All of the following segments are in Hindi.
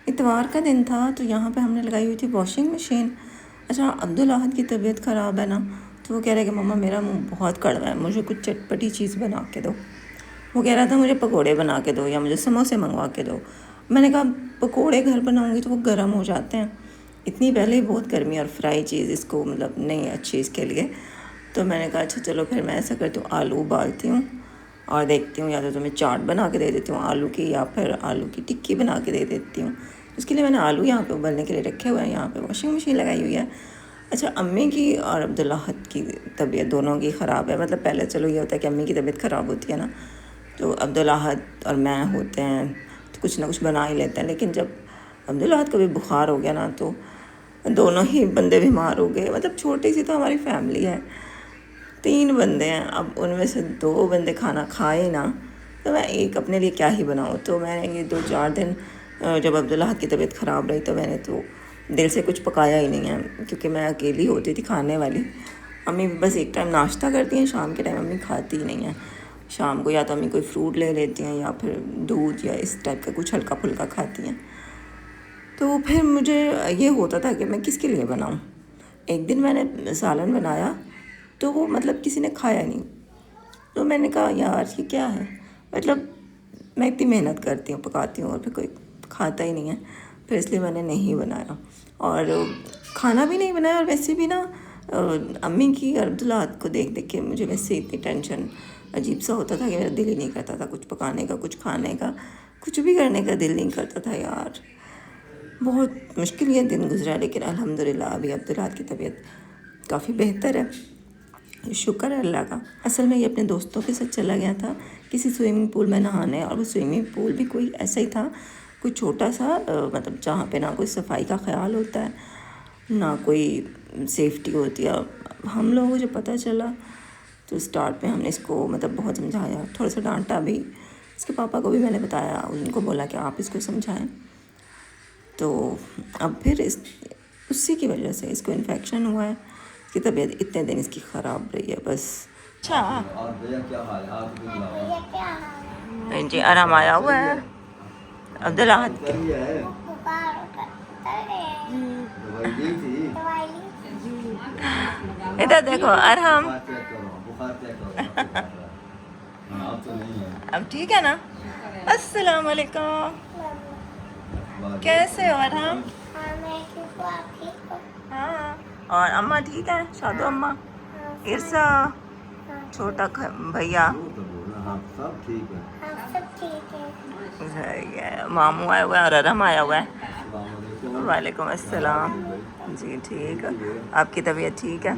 इतवार का दिन था तो यहाँ पे हमने लगाई हुई थी वॉशिंग मशीन। अच्छा, अब्दुल अहद की तबीयत ख़राब है ना, तो वो कह रहा है कि मम्मा मेरा मुंह बहुत कड़वा है, मुझे कुछ चटपटी चीज़ बना के दो। वो कह रहा था मुझे पकोड़े बना के दो या मुझे समोसे मंगवा के दो। मैंने कहा पकोड़े घर बनाऊंगी तो वो गर्म हो जाते हैं, इतनी पहले ही बहुत गर्मी और फ्राई चीज़ इसको मतलब नहीं अच्छी इसके लिए। तो मैंने कहा अच्छा चलो फिर मैं ऐसा करती हूँ, आलू उबालती हूँ और देखती हूँ या तो मैं चाट बना के दे देती हूँ आलू की, या फिर आलू की टिक्की बना के दे देती हूँ। उसके लिए मैंने आलू यहाँ पे उबलने के लिए रखे हुए हैं, यहाँ पे वॉशिंग मशीन लगाई हुई है। अच्छा, अम्मी की और अब्दुल अहद की तबीयत दोनों की ख़राब है। मतलब पहले चलो ये होता है कि अम्मी की तबीयत ख़राब होती है ना, तो अब्दुल अहद और मैं होते हैं तो कुछ ना कुछ बना ही लेते हैं। लेकिन जब अब्दुल अहद को भी बुखार हो गया ना तो दोनों ही बंदे बीमार हो गए। मतलब छोटी सी तो हमारी फैमिली है, 3 बंदे हैं, अब उनमें से 2 बंदे खाना खाए ना तो मैं एक अपने लिए क्या ही बनाऊँ। तो मैंने ये 2-4 दिन जब अब्दुल्ला की तबीयत ख़राब रही तो मैंने तो दिल से कुछ पकाया ही नहीं है, क्योंकि मैं अकेली होती थी खाने वाली। अम्मी बस एक टाइम नाश्ता करती हैं, शाम के टाइम अम्मी खाती ही नहीं है। शाम को या तो अम्मी कोई फ्रूट ले लेती हैं या फिर दूध या इस टाइप का कुछ हल्का फुल्का खाती हैं। तो फिर मुझे ये होता था कि मैं किसके लिए बनाऊँ। एक दिन मैंने सालन बनाया तो वो मतलब किसी ने खाया नहीं। तो मैंने कहा यार ये क्या है, मतलब मैं इतनी मेहनत करती हूँ पकाती हूँ और फिर कोई खाता ही नहीं है। फिर इसलिए मैंने नहीं बनाया और खाना भी नहीं बनाया। और वैसे भी ना अम्मी की और अब्दुल्ला को देख देख के मुझे वैसे इतनी टेंशन अजीब सा होता था कि मेरा दिल ही नहीं करता था कुछ पकाने का, कुछ खाने का, कुछ भी करने का दिल नहीं करता था यार। बहुत मुश्किल ये दिन गुजरा, लेकिन अल्हम्दुलिल्लाह अभी अब्दुल्ला की तबीयत काफ़ी बेहतर है, शुक्र है अल्लाह का। असल में ये अपने दोस्तों के साथ चला गया था किसी स्विमिंग पूल में नहाने, और वो स्विमिंग पूल भी कोई ऐसा ही था, कोई छोटा सा मतलब जहाँ पे ना कोई सफाई का ख्याल होता है ना कोई सेफ्टी होती है। हम लोगों को जब पता चला तो स्टार्ट में हमने इसको मतलब बहुत समझाया, थोड़ा सा डांटा भी। इसके पापा को भी मैंने बताया, उनको बोला कि आप इसको समझाएं। तो अब फिर उसी की वजह से इसको इन्फेक्शन हुआ है, इसकी तबीयत इतने दिन इसकी ख़राब रही है बस। अच्छा जी, आराम आया हुआ है अब्दुल्ला के। इधर देखो अरहम, अब ठीक है ना। अस्सलाम वालेकुम, कैसे हो अरहम? हाँ, और अम्मा ठीक है, शादू अम्मा, इरसा, छोटा भैया, सब ठीक है। मामू आया हुआ है और अरहम आया हुआ है। वालेकुम अस्सलाम जी, ठीक है। आपकी तबीयत ठीक है?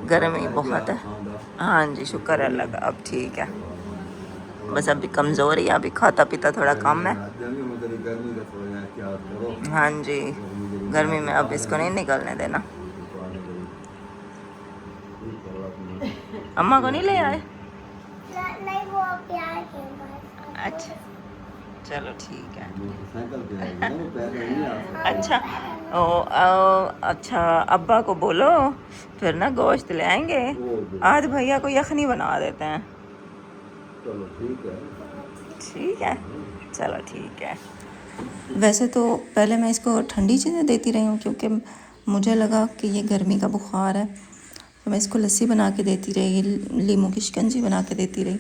गर्मी बहुत है। हाँ जी, शुक्र है अल्लाह का, अब ठीक है। बस अभी कमज़ोर ही, अभी खाता पीता थोड़ा कम है। हाँ जी, गर्मी में अब इसको नहीं निकलने देना। अम्मा को नहीं ले आए? नहीं, वो अच्छा चलो ठीक है। अच्छा अच्छा, अब्बा को बोलो फिर ना गोश्त ले आएंगे, आज भैया को यखनी बना देते हैं। चलो ठीक है, चलो ठीक है। वैसे तो पहले मैं इसको ठंडी चीज़ें देती रही हूँ, क्योंकि मुझे लगा कि ये गर्मी का बुखार है, तो मैं इसको लस्सी बना के देती रही, लीमू की शिकंजी बना के देती रही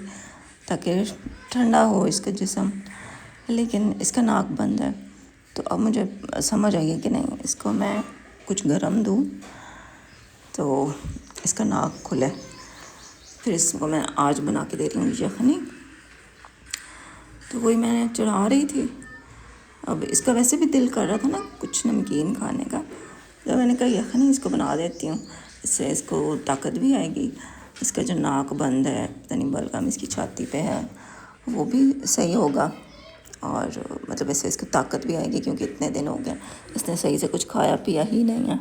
ताकि ठंडा हो इसका जिस्म। लेकिन इसका नाक बंद है, तो अब मुझे समझ आई है कि नहीं, इसको मैं कुछ गरम दूँ तो इसका नाक खुले। फिर इसको मैं आज बना के दे रही हूँ यखनी। तो वही मैं चढ़ा रही थी। अब इसका वैसे भी दिल कर रहा था ना कुछ नमकीन खाने का, तो मैंने कहा यखनी इसको बना देती हूँ, इससे इसको ताकत भी आएगी। इसका जो नाक बंद है, पता नहीं बलगम इसकी छाती पे है, वो भी सही होगा, और मतलब ऐसे इसको ताकत भी आएगी, क्योंकि इतने दिन हो गए इसने सही से कुछ खाया पिया ही नहीं है,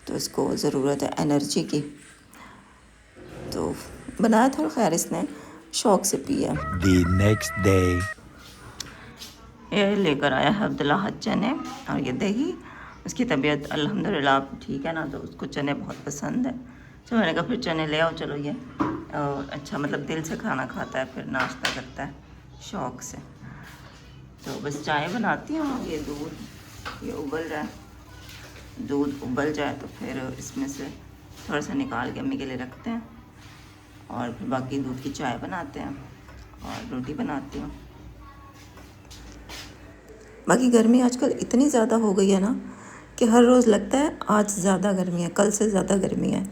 तो इसको ज़रूरत है एनर्जी की। तो बनाया था, खैर इसने शौक़ से पिया। The next day. ये लेकर आया है अब्दुल्ला चने और ये दही। उसकी तबीयत अल्हम्दुलिल्लाह ठीक है ना, तो उसको चने बहुत पसंद है, तो मैंने कहा फिर चने ले आओ चलो। ये अच्छा मतलब दिल से खाना खाता है, फिर नाश्ता करता है शौक़ से। तो बस चाय बनाती हूँ। ये दूध ये उबल रहा है, दूध उबल जाए तो फिर इसमें से थोड़ा सा निकाल के अम्मी के लिए रखते हैं और फिर बाकी दूध की चाय बनाते हैं और रोटी बनाती हूँ। बाकी गर्मी आजकल इतनी ज़्यादा हो गई है ना कि हर रोज़ लगता है आज ज़्यादा गर्मी है, कल से ज़्यादा गर्मी है।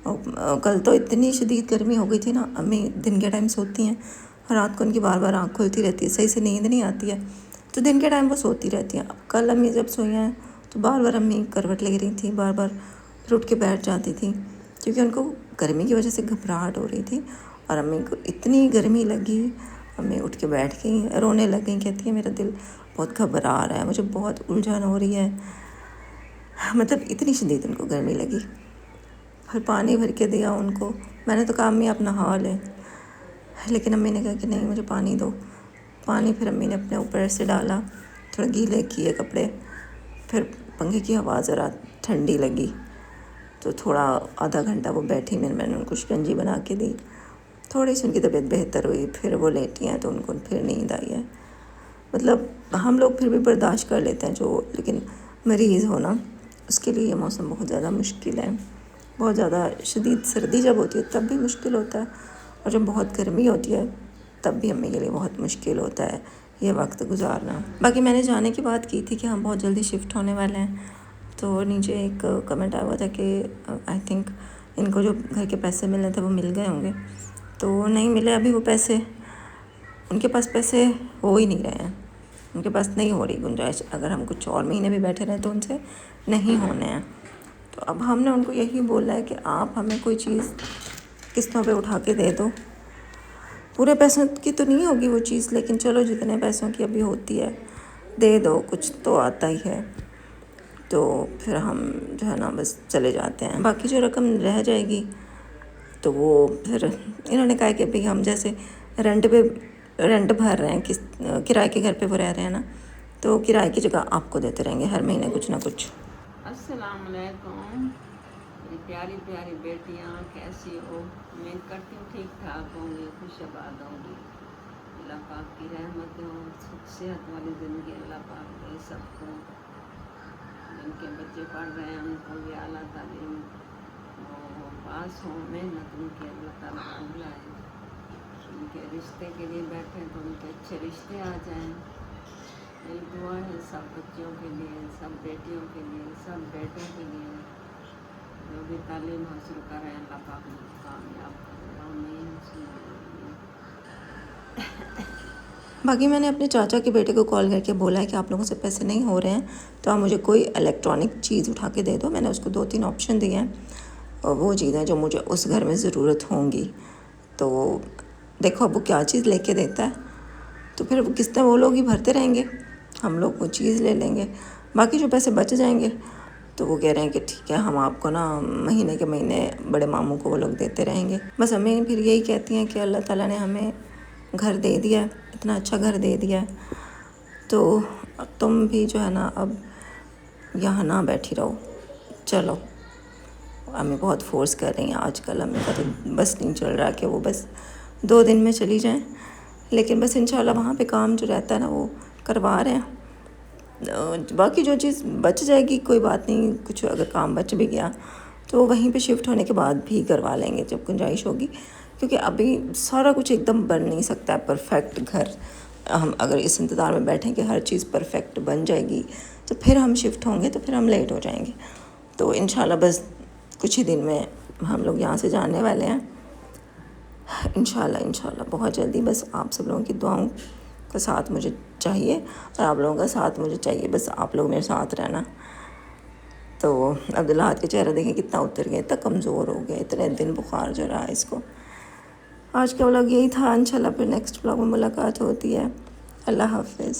और कल तो इतनी शदीद गर्मी हो गई थी ना, अम्मी दिन के टाइम सोती हैं, रात को उनकी बार बार आँख खुलती रहती है, सही से नींद नहीं आती है, तो दिन के टाइम वो सोती रहती हैं। अब कल अम्मी जब सोई हैं तो बार बार अम्मी करवट ले रही थी, बार बार फिर उठ के बैठ जाती थी क्योंकि उनको गर्मी की वजह से घबराहट हो रही थी। और अम्मी को इतनी गर्मी लगी, अम्मी उठ के बैठ गई, रोने लग गई, कहती है मेरा दिल बहुत घबरा रहा है, मुझे बहुत उलझन हो रही है। मतलब इतनी शदीद उनको गर्मी लगी। फिर पानी भर के दिया उनको, मैंने तो कहा अम्मी आप नहा लें, लेकिन अम्मी ने कहा कि नहीं मुझे पानी दो। पानी फिर अम्मी ने अपने ऊपर से डाला, थोड़ा गीले किए कपड़े, फिर पंखे की हवा ज़रा ठंडी लगी तो थोड़ा आधा घंटा वो बैठी, मैंने उनको शिकंजी बना के दी, थोड़ी सी उनकी तबीयत बेहतर हुई, फिर वो लेटी हैं तो उनको फिर नींद आई है। मतलब हम लोग फिर भी बर्दाश्त कर लेते हैं जो, लेकिन मरीज़ हो ना उसके लिए ये मौसम बहुत ज़्यादा मुश्किल है। बहुत ज़्यादा शदीद सर्दी जब होती है तब भी मुश्किल होता है, और जब बहुत गर्मी होती है तब भी अम्मी के लिए बहुत मुश्किल होता है ये वक्त गुजारना। बाकी मैंने जाने की बात की थी कि हम बहुत जल्दी शिफ्ट होने वाले हैं, तो नीचे एक कमेंट आया हुआ था कि आई थिंक इनको जो घर के पैसे मिलने थे वो मिल गए होंगे, तो नहीं मिले अभी वो पैसे, उनके पास पैसे हो ही नहीं रहे हैं, उनके पास नहीं हो रही गुंजाइश। अगर हम कुछ और महीने भी बैठे रहें तो उनसे नहीं होने हैं। तो अब हमने उनको यही बोला है कि आप हमें कोई चीज़ किस्तों पे उठा के दे दो। पूरे पैसों की तो नहीं होगी वो चीज़, लेकिन चलो जितने पैसों की अभी होती है दे दो, कुछ तो आता ही है। तो फिर हम जो है ना बस चले जाते हैं। बाकी जो रकम रह जाएगी तो वो फिर इन्होंने कहा कि अभी हम जैसे रेंट भर रहे हैं, किराए के घर पे वो रह रहे हैं ना, तो किराए की जगह आपको देते रहेंगे हर महीने कुछ ना कुछ। अस्सलाम वालेकुम मेरी प्यारी प्यारी बेटियां, कैसी हो? उम्मीद करती हूँ ठीक ठाक होंगी, खुशबाद होंगी। अल्लाह पाक की रहमत हो, सुख सेहत वाली ज़िंदगी अल्लाह पाक दे सबको। जिनके बच्चे पढ़ रहे हैं उनको भी आला तालीम वो पास हो, मेहनत उनके अल्लाह ताला बुलाए। उनके रिश्ते के लिए बैठे तो उनके अच्छे रिश्ते आ जाएं। मेरी दुआ है सब बच्चियों के लिए, सब बेटियों के लिए, सब बेटों के लिए, जो भी तालीम हासिल कर रहे हैं अल्लाह पाक उनको कामयाब करे। आमीन। बाकी मैंने अपने चाचा के बेटे को कॉल करके बोला है कि आप लोगों से पैसे नहीं हो रहे हैं तो आप मुझे कोई इलेक्ट्रॉनिक चीज़ उठा के दे दो। मैंने उसको 2-3 ऑप्शन दिए हैं और वो चीज़ें जो मुझे उस घर में ज़रूरत होंगी, तो देखो अब वो क्या चीज़ लेके देता है, तो फिर किस्तें वो लोग ही भरते रहेंगे, हम लोग वो चीज़ ले लेंगे। बाकी जो पैसे बच जाएंगे तो वो कह रहे हैं कि ठीक है हम आपको ना महीने के महीने बड़े मामू को वो लोग देते रहेंगे। बस हमें फिर यही कहती हैं कि अल्लाह ताला ने हमें घर दे दिया है, इतना अच्छा घर दे दिया है, तो तुम भी जो है ना अब यहाँ ना बैठी रहो, चलो। हमें बहुत फोर्स कर रही हैं आजकल, हमें का तो बस नहीं चल रहा कि वो बस 2 दिन में चली जाएं, लेकिन बस इंशाल्लाह वहाँ पे काम जो रहता है ना वो करवा रहे हैं। बाकी जो चीज़ बच जाएगी कोई बात नहीं, कुछ अगर काम बच भी गया तो वहीं पे शिफ्ट होने के बाद भी करवा लेंगे जब गुंजाइश होगी, क्योंकि अभी सारा कुछ एकदम बन नहीं सकता है परफेक्ट घर। हम अगर इस इंतज़ार में बैठें कि हर चीज़ परफेक्ट बन जाएगी तो फिर हम शिफ्ट होंगे तो फिर हम लेट हो जाएंगे। तो इंशाल्लाह बस कुछ ही दिन में हम लोग यहाँ से जाने वाले हैं, इंशाल्लाह बहुत जल्दी। बस आप सब लोगों की दुआओं का साथ मुझे चाहिए और आप लोगों का साथ मुझे चाहिए, बस आप लोग मेरे साथ रहना। तो अब्दुल्ला के चेहरा देखें कितना उतर गया, इतना कमज़ोर हो गया, इतने दिन बुखार जो रहा इसको। आज का व्लॉग यही था, इंशाल्लाह फिर नेक्स्ट व्लॉग में मुलाकात होती है। अल्लाह हाफ़िज़।